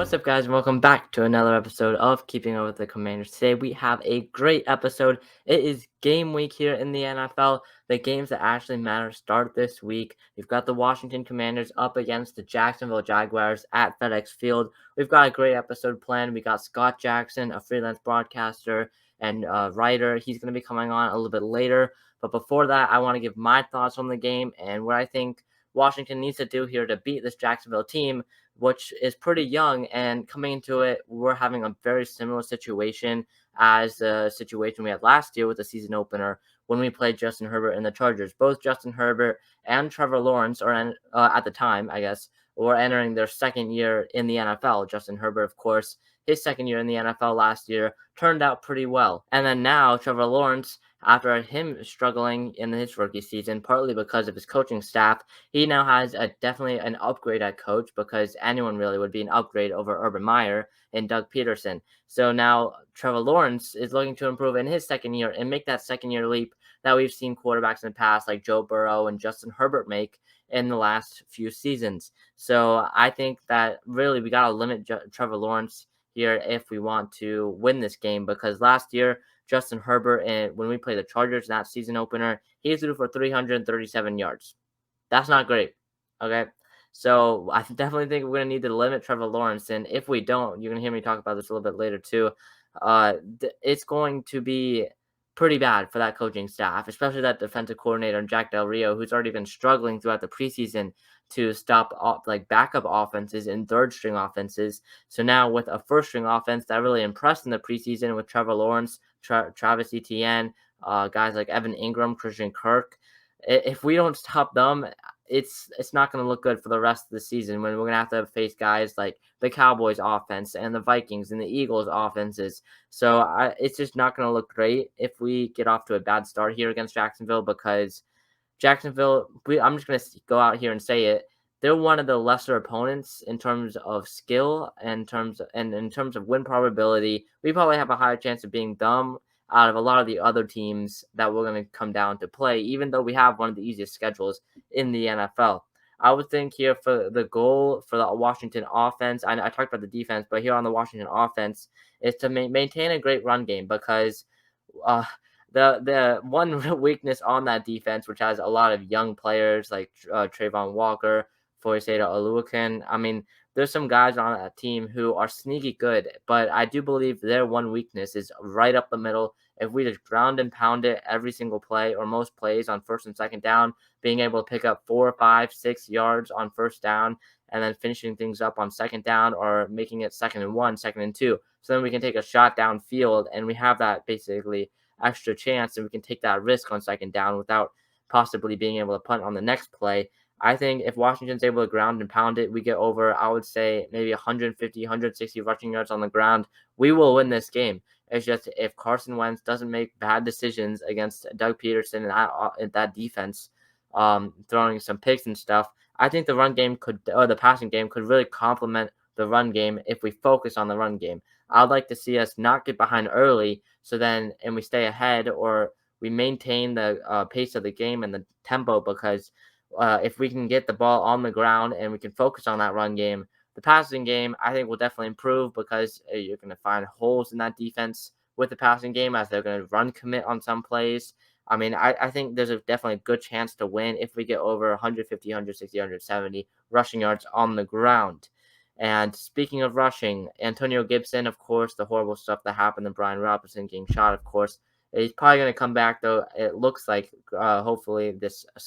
What's up, guys, and welcome back to another episode of Keeping Up with the Commanders. Today, we have a great episode. It is game week here in the NFL. The games that actually matter start this week. We've got the Washington Commanders up against the Jacksonville Jaguars at FedEx Field. We've got a great episode planned. We got Scott Jackson, a freelance broadcaster and writer. He's going to be coming on a little bit later. But before that, I want to give my thoughts on the game and what I think Washington needs to do here to beat this Jacksonville team, which is pretty young, and coming into it, we're having a very similar situation as the situation we had last year with the season opener when we played Justin Herbert and the Chargers. Both Justin Herbert and Trevor Lawrence at the time, I guess, were entering their second year in the NFL. Justin Herbert, of course, his second year in the NFL last year turned out pretty well. And then now Trevor Lawrence, after him struggling in his rookie season, partly because of his coaching staff, he now has definitely an upgrade at coach, because anyone really would be an upgrade over Urban Meyer and Doug Peterson. So now Trevor Lawrence is looking to improve in his second year and make that second year leap that we've seen quarterbacks in the past like Joe Burrow and Justin Herbert make in the last few seasons. So I think that really we got to limit Trevor Lawrence here if we want to win this game, because last year Justin Herbert, and when we played the Chargers in that season opener, he threw for 337 yards. That's not great. Okay. So I definitely think we're going to need to limit Trevor Lawrence. And if we don't, you're going to hear me talk about this a little bit later too. It's going to be pretty bad for that coaching staff, especially that defensive coordinator, Jack Del Rio, who's already been struggling throughout the preseason to stop backup offenses and third string offenses. So now with a first string offense that really impressed in the preseason with Trevor Lawrence, Travis Etienne, guys like Evan Ingram, Christian Kirk, if we don't stop them, it's not going to look good for the rest of the season, when we're going to have face guys like the Cowboys offense and the Vikings and the Eagles offenses. So it's just not going to look great if we get off to a bad start here against Jacksonville, because Jacksonville, I'm just going to go out here and say it, they're one of the lesser opponents in terms of skill and in terms of win probability. We probably have a higher chance of being dumb out of a lot of the other teams that we're going to come down to play, even though we have one of the easiest schedules in the NFL. I would think here for the goal for the Washington offense, I talked about the defense, but here on the Washington offense is to maintain a great run game, because the one weakness on that defense, which has a lot of young players like Trayvon Walker, Foyesade Oluokun. I mean, there's some guys on that team who are sneaky good, but I do believe their one weakness is right up the middle. If we just ground and pound it every single play, or most plays on first and second down, being able to pick up 4, 5, 6 yards on first down, and then finishing things up on second down, or making it 2nd and 1, 2nd and 2. So then we can take a shot downfield, and we have that basically extra chance, and we can take that risk on second down without possibly being able to punt on the next play. I think if Washington's able to ground and pound it, we get over, I would say, maybe 150, 160 rushing yards on the ground. We will win this game. It's just if Carson Wentz doesn't make bad decisions against Doug Peterson and that defense, throwing some picks and stuff, I think the the passing game could really complement the run game if we focus on the run game. I'd like to see us not get behind early, and we stay ahead, or we maintain the pace of the game and the tempo, because if we can get the ball on the ground and we can focus on that run game, the passing game, I think, will definitely improve, because you're going to find holes in that defense with the passing game, as they're going to run commit on some plays. I mean, I think there's definitely a good chance to win if we get over 150, 160, 170 rushing yards on the ground. And speaking of rushing, Antonio Gibson, of course, the horrible stuff that happened to Brian Robinson getting shot, of course, he's probably going to come back, though. It looks like, hopefully,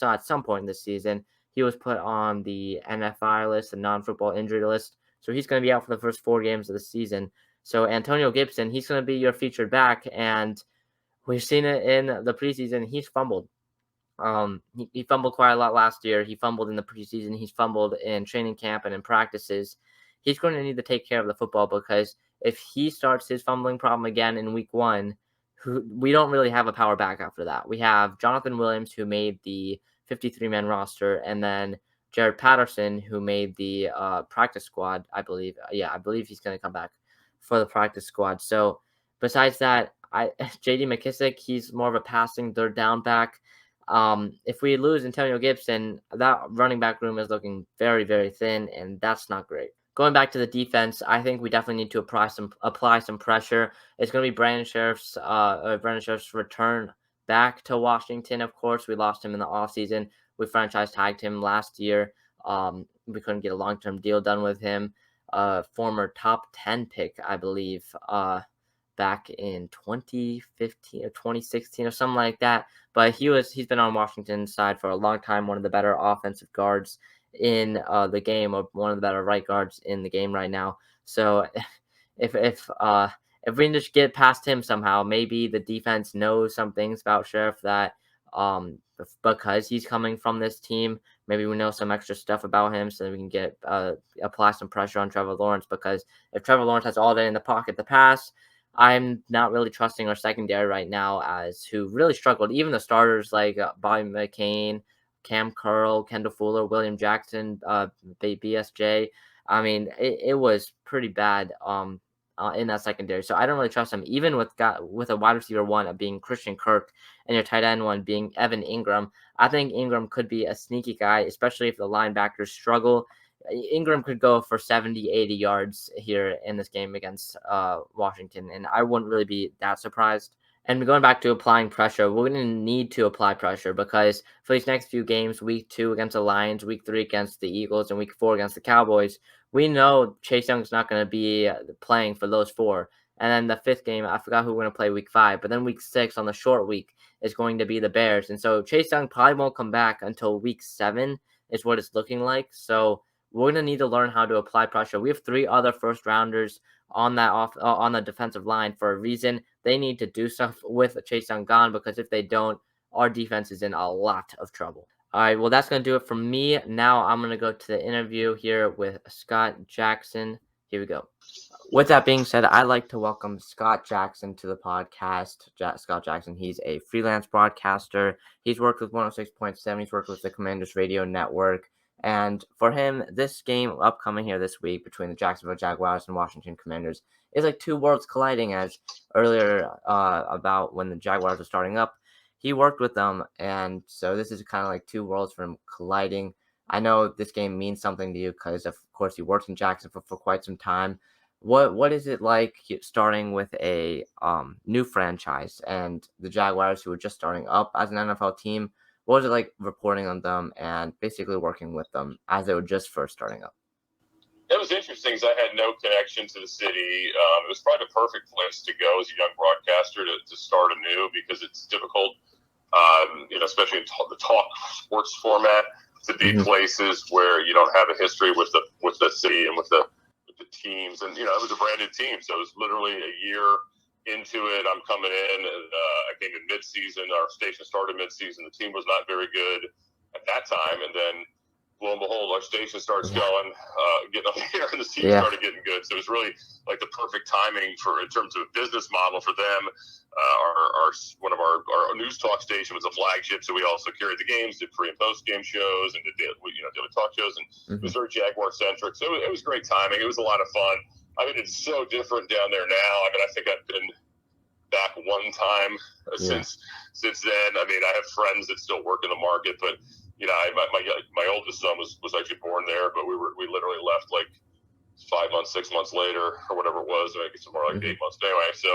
at some point this season, he was put on the NFI list, the non-football injury list. So he's going to be out for the first 4 games of the season. So Antonio Gibson, he's going to be your featured back, and we've seen it in the preseason. He's fumbled. He fumbled quite a lot last year. He fumbled in the preseason. He's fumbled in training camp and in practices. He's going to need to take care of the football, because if he starts his fumbling problem again in week 1, we don't really have a power back after that. We have Jonathan Williams, who made the 53-man roster, and then Jared Patterson, who made the practice squad, I believe. I believe he's going to come back for the practice squad. So besides that, J.D. McKissick, he's more of a passing third down back. If we lose Antonio Gibson, that running back room is looking very, very thin, and that's not great. going back to the defense, I think we definitely need to apply some pressure. It's going to be Brandon Sheriff's return back to Washington. Of course, we lost him in the offseason. We franchise tagged him last year. We couldn't get a long-term deal done with him. Former top 10 pick, I believe, back in 2015 or 2016 or something like that. But he's been on Washington's side for a long time, one of the better offensive guards in the game, or one of the better right guards in the game right now. So if we can just get past him somehow, maybe the defense knows some things about Sheriff that because he's coming from this team, maybe we know some extra stuff about him so that we can apply some pressure on Trevor Lawrence, because if Trevor Lawrence has all day in the pocket to pass, I'm not really trusting our secondary right now, as who really struggled. Even the starters like Bobby McCain, Cam Curl, Kendall Fuller, William Jackson, BSJ. I mean, it was pretty bad in that secondary. So I don't really trust him, even with a wide receiver one being Christian Kirk and your tight end one being Evan Ingram. I think Ingram could be a sneaky guy, especially if the linebackers struggle. Ingram could go for 70, 80 yards here in this game against Washington, and I wouldn't really be that surprised. And going back to applying pressure, we're going to need to apply pressure, because for these next few games, week 2 against the Lions, week 3 against the Eagles, and week 4 against the Cowboys, we know Chase Young's not going to be playing for those 4. And then the 5th game, I forgot who we're going to play week 5, but then week 6 on the short week is going to be the Bears. And so Chase Young probably won't come back until week 7 is what it's looking like. So we're going to need to learn how to apply pressure. We have 3 other first rounders on the defensive line for a reason. They need to do stuff with Chase Young gone, because if they don't, our defense is in a lot of trouble. All right, well, that's going to do it from me. Now I'm going to go to the interview here with Scott Jackson. Here we go. With that being said, I'd like to welcome Scott Jackson to the podcast. Scott Jackson, he's a freelance broadcaster. He's worked with 106.7. He's worked with the Commanders Radio Network. And for him, this game upcoming here this week between the Jacksonville Jaguars and Washington Commanders is like two worlds colliding. As earlier about when the Jaguars were starting up, he worked with them. And so this is kind of like two worlds for him colliding. I know this game means something to you because, of course, he worked in Jacksonville for quite some time. What is it like starting with a new franchise and the Jaguars, who were just starting up as an NFL team? What was it like reporting on them and basically working with them as they were just first starting up? It was interesting because I had no connection to the city. It was probably the perfect place to go as a young broadcaster to start anew, because it's difficult, especially in the talk sports format, to be places where you don't have a history with the city and with the teams. And, it was a brand new team. So it was literally a year into it. I'm coming in. I came in mid-season. Our station started mid-season. The team was not very good at that time. And then, lo and behold, our station starts going, getting up here, and the team started getting good. So it was really like the perfect timing in terms of a business model for them. One of our news talk station was a flagship, so we also carried the games, did pre and post game shows, and did daily talk shows, and it was very Jaguar centric. So it was great timing. It was a lot of fun. I mean, it's so different down there now. I mean, I think I've been back one time since then. I mean, I have friends that still work in the market, but my oldest son was actually born there, but we literally left like 5 months, 6 months later, or whatever it was. I guess more like 8 months anyway. So,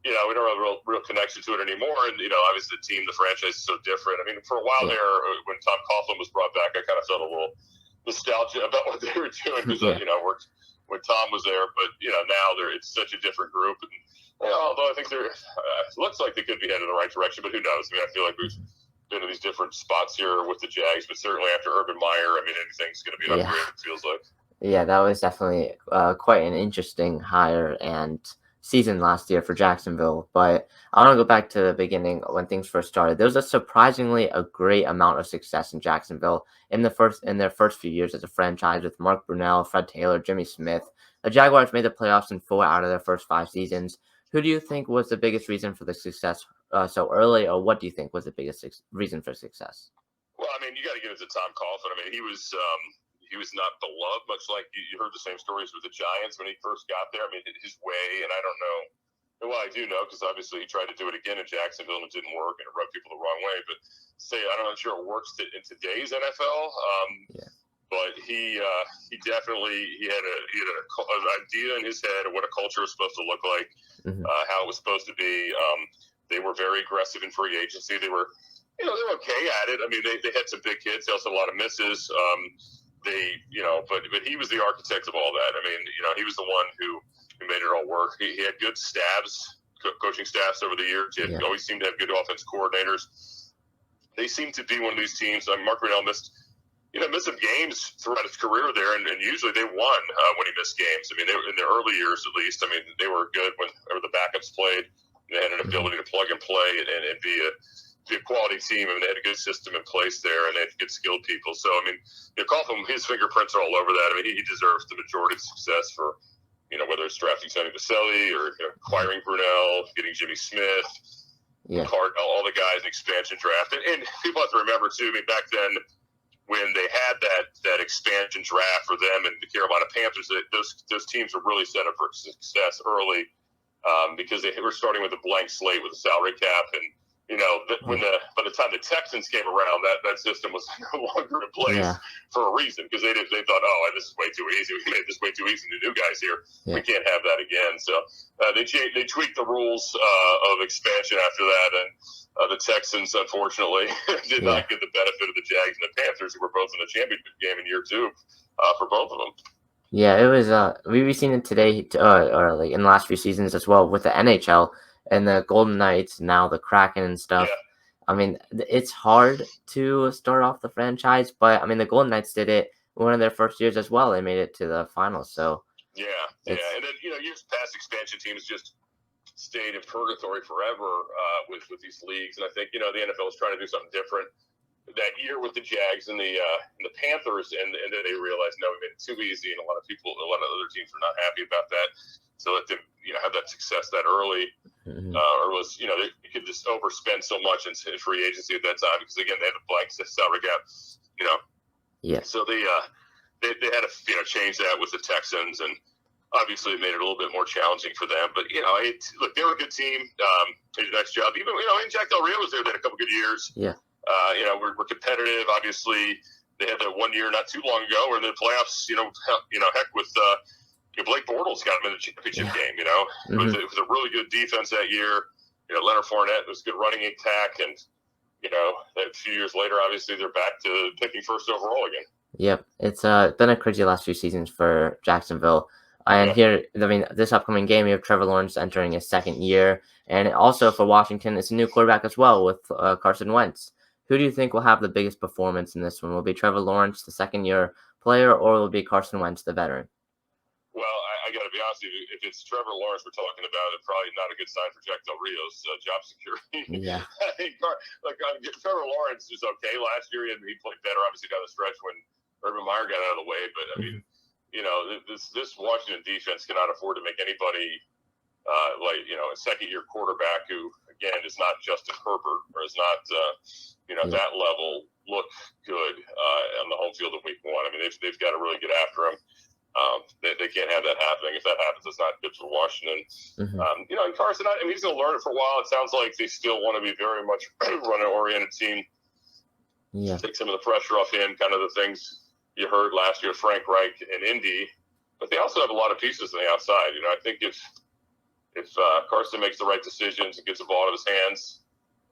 we don't have a real connection to it anymore. And, obviously the team, the franchise is so different. I mean, for a while there, when Tom Coughlin was brought back, I kind of felt a little nostalgia about what they were doing, because, worked when Tom was there. But, now it's such a different group. And, although I think it looks like they could be headed in the right direction, but who knows? I mean, I feel like we've been in these different spots here with the Jags, but certainly after Urban Meyer, I mean, anything's going to be an upgrade, it feels like. Yeah, that was definitely quite an interesting hire and season last year for Jacksonville. But I want to go back to the beginning when things first started. There was a great amount of success in Jacksonville in their first few years as a franchise, with Mark Brunell, Fred Taylor, Jimmy Smith. The Jaguars made the playoffs in 4 out of their first 5 seasons. Who do you think was the biggest reason for the success so early, or what do you think was the biggest reason for success? Well, I mean, you got to give it to Tom Coughlin. I mean, he was not beloved, much like you heard the same stories with the Giants when he first got there. I mean, his way, and I don't know. Well, I do know, because obviously he tried to do it again in Jacksonville and it didn't work, and it rubbed people the wrong way. But I'm not sure it works in today's NFL. but he definitely he had an idea in his head of what a culture was supposed to look like, how it was supposed to be. They were very aggressive in free agency. They were okay at it. I mean, they had some big hits. They also had a lot of misses. But he was the architect of all that. I mean, he was the one who made it all work. He had good staffs, coaching staffs over the years. He always seemed to have good offense coordinators. They seemed to be one of these teams. Mark Riddell missed some games throughout his career there, and usually they won when he missed games. I mean, they were, in the early years at least. I mean, they were good when the backups played. They had an ability to plug and play and be a quality team. I mean, they had a good system in place there, and they had good skilled people. So, I mean, Coughlin, his fingerprints are all over that. I mean, he deserves the majority of success for, whether it's drafting Sonny Vaselli or acquiring Brunell, getting Jimmy Smith, Cardinal, all the guys in expansion draft. And people have to remember, too, I mean, back then when they had that expansion draft for them and the Carolina Panthers, those teams were really set up for success early because they were starting with a blank slate with a salary cap. And by the time the Texans came around, that system was no longer in place for a reason, because they thought, this is way too easy. We made this way too easy to new guys here. We can't have that again. So they tweaked the rules of expansion after that, and the Texans, unfortunately, did not get the benefit of the Jags and the Panthers, who were both in the championship game in year 2 for both of them. Yeah, it was. We've seen it today, or like in the last few seasons as well, with the NHL and the Golden Knights, now the Kraken and stuff. Yeah. I mean, it's hard to start off the franchise, but I mean, the Golden Knights did it one of their first years as well. They made it to the finals. So and then years past, expansion teams just stayed in purgatory forever with these leagues, and I think the NFL is trying to do something different that year with the Jags and the Panthers, and then they realized, no, we made it too easy, and a lot of other teams were not happy about that. So let them have that success that early, or was you could just overspend so much in free agency at that time, because again they had a blank salary cap, So they had to change that with the Texans, and obviously it made it a little bit more challenging for them. But look, they were a good team. They did a nice job. Even and Jack Del Rio was there. They had a couple good years. Yeah. We're competitive. Obviously, they had that 1 year not too long ago where in the playoffs, heck with Blake Bortles got him in the championship game. It was a really good defense that year. Leonard Fournette was good running attack, and a few years later, obviously they're back to picking first overall again. Yep, it's been a crazy last few seasons for Jacksonville. And here, I mean, this upcoming game, you have Trevor Lawrence entering his second year, and also for Washington, it's a new quarterback as well with Carson Wentz. Who do you think will have the biggest performance in this one? Will it be Trevor Lawrence, the second-year player, or will it be Carson Wentz, the veteran? Well, I got to be honest with you. If it's Trevor Lawrence we're talking about, it's probably not a good sign for Jack Del Rio's job security. Yeah. I think Trevor Lawrence is okay. Last year he played better, obviously, down the stretch when Urban Meyer got out of the way. But, I mean, this Washington defense cannot afford to make anybody a second-year quarterback who, again, is not Justin Herbert or is not, that level look good on the home field in week 1. I mean, they've got to really get after him. They can't have that happening. If that happens, it's not good for Washington. And Carson, I mean, he's going to learn it for a while. It sounds like they still want to be very much run-oriented team. Yeah. Take some of the pressure off him, kind of the things you heard last year with Frank Reich and Indy. But they also have a lot of pieces on the outside. I think if Carson makes the right decisions and gets the ball out of his hands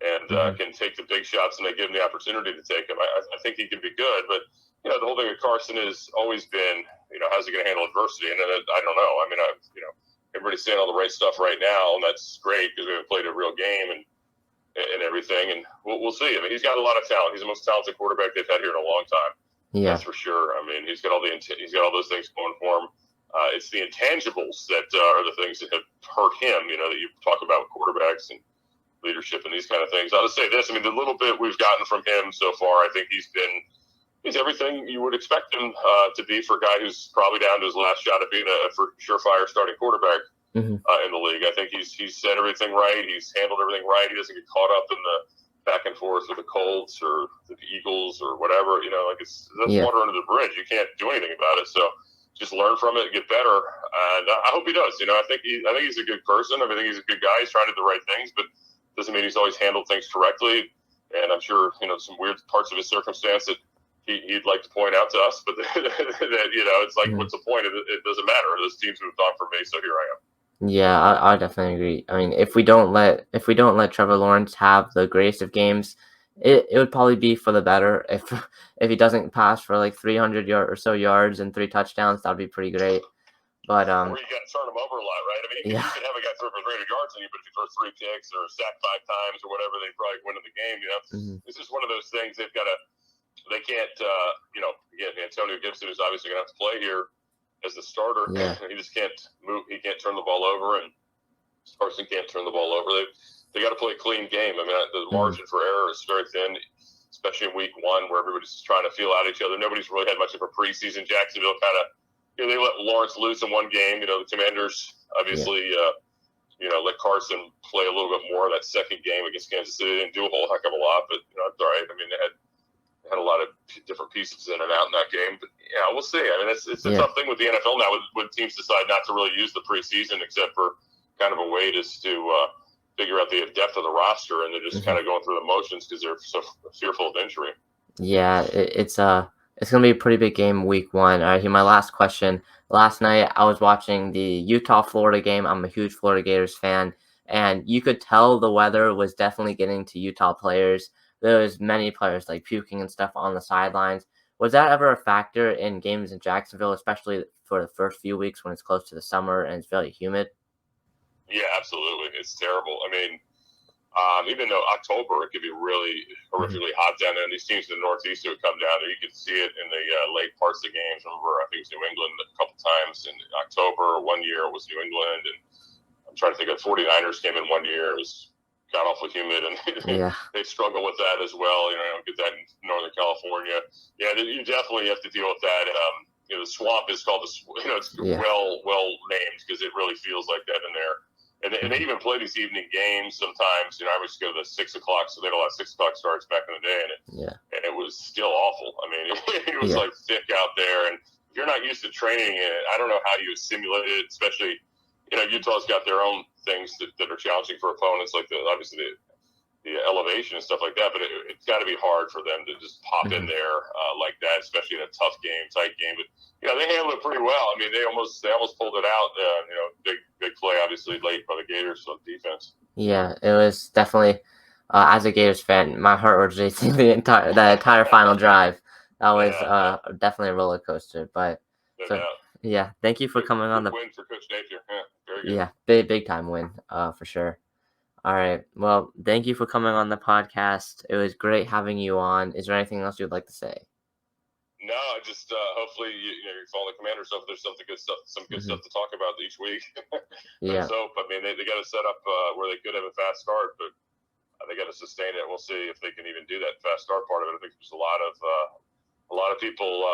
and can take the big shots and they give him the opportunity to take them, I think he can be good. But, the whole thing with Carson has always been, how's he going to handle adversity? And I don't know. I mean, everybody's saying all the right stuff right now, and that's great because we haven't played a real game and everything. And we'll see. I mean, he's got a lot of talent. He's the most talented quarterback they've had here in a long time. Yeah. That's for sure. I mean, he's got all those things going for him. It's the intangibles that are the things that have hurt him, that you talk about with quarterbacks and leadership and these kind of things. I'll just say this. I mean, the little bit we've gotten from him so far, I think he's everything you would expect him to be for a guy who's probably down to his last shot at being a surefire starting quarterback in the league. I think he's said everything right. He's handled everything right. He doesn't get caught up in the back and forth with the Colts or the Eagles or whatever. That's water under the bridge. You can't do anything about it. So just learn from it and get better. And I hope he does. I think he's a good person. I think he's a good guy. He's trying to do the right things, but doesn't mean he's always handled things correctly. And I'm sure, some weird parts of his circumstance that he'd like to point out to us, but that it's like, what's the point? It doesn't matter. Those teams moved on for me, so here I am. Yeah, I definitely agree. I mean, if we don't let Trevor Lawrence have the greatest of games, it would probably be for the better. If he doesn't pass for like 300 yards and 3 touchdowns, that'd be pretty great. But or you got to turn him over a lot, right? I mean, you can have a guy throw for 300 yards on you, but if you throw 3 picks or sack 5 times or whatever, they probably win in the game. This is one of those things they can't. Again, Antonio Gibson is obviously going to have to play here as the starter. Yeah. He just can't move. He can't turn the ball over, and Carson can't turn the ball over. They got to play a clean game. I mean, the margin for error is very thin, especially in week 1 where everybody's trying to feel out each other. Nobody's really had much of a preseason. Jacksonville kind of, they let Lawrence loose in one game. The Commanders obviously, let Carson play a little bit more that second game against Kansas City. They didn't do a whole heck of a lot, but it's all right. I mean, they had a lot of different pieces in and out in that game, but we'll see. I mean, it's a tough thing with the NFL now when teams decide not to really use the preseason except for kind of a way to figure out the depth of the roster, and they're just kind of going through the motions because they're so fearful of injury. Yeah, it's gonna be a pretty big game week 1. Here, my last question. Last night I was watching the Utah-Florida game. I'm a huge Florida Gators fan, and you could tell the weather was definitely getting to Utah players. There was many players like puking and stuff on the sidelines. Was that ever a factor in games in Jacksonville, especially for the first few weeks when it's close to the summer and it's very humid? Yeah, absolutely. It's terrible. I mean, even though October, it could be really horrifically hot down there. And these teams in the Northeast who would come down there, you could see it in the late parts of the games. Remember, I think it was New England a couple times in October. One year it was New England. And I'm trying to think of 49ers came in one year. It was god awful humid, and they struggle with that as well. Get that in Northern California. Yeah, you definitely have to deal with that. The swamp is called it's well named because it really feels like that in there. And they even play these evening games sometimes. I used to go to the 6 o'clock, so they had a lot of 6 o'clock starts back in the day, and it was still awful. I mean, it was like thick out there, and if you're not used to training in it, I don't know how you simulate it. Especially, Utah's got their own things that are challenging for opponents, like obviously the elevation and stuff like that. But it's got to be hard for them to just pop in there like that, especially in a tough game, tight game. But they handled it pretty well. I mean, they almost pulled it out. Big play, obviously late by the Gators on defense. Yeah, it was definitely. As a Gators fan, my heart was racing the entire final drive. That was definitely a roller coaster. But thank you for coming on the win for Coach Napier. Yeah, very good. Yeah, big time win. For sure. All right. Well, thank you for coming on the podcast. It was great having you on. Is there anything else you'd like to say? No, just hopefully you're following the Commanders. So there's some good stuff to talk about each week. Let's hope. I mean, they got to set up where they could have a fast start, but they got to sustain it. We'll see if they can even do that fast start part of it. I think there's a lot of people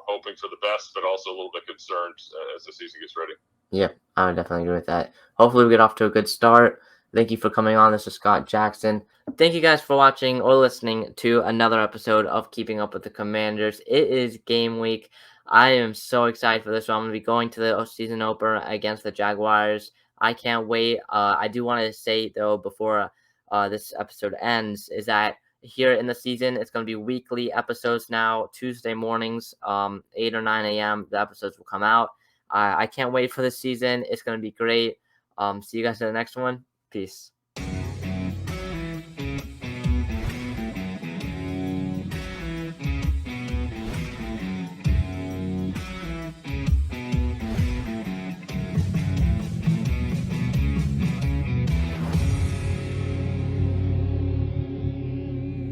hoping for the best, but also a little bit concerned as the season gets ready. Yeah, I would definitely agree with that. Hopefully we get off to a good start. Thank you for coming on. This is Scott Jackson. Thank you guys for watching or listening to another episode of Keeping Up with the Commanders. It is game week. I am so excited for this one. I'm going to be going to the season opener against the Jaguars. I can't wait. I do want to say, though, before this episode ends, is that here in the season, it's going to be weekly episodes now, Tuesday mornings, 8 or 9 a.m. The episodes will come out. I can't wait for this season. It's going to be great. See you guys in the next one. Peace.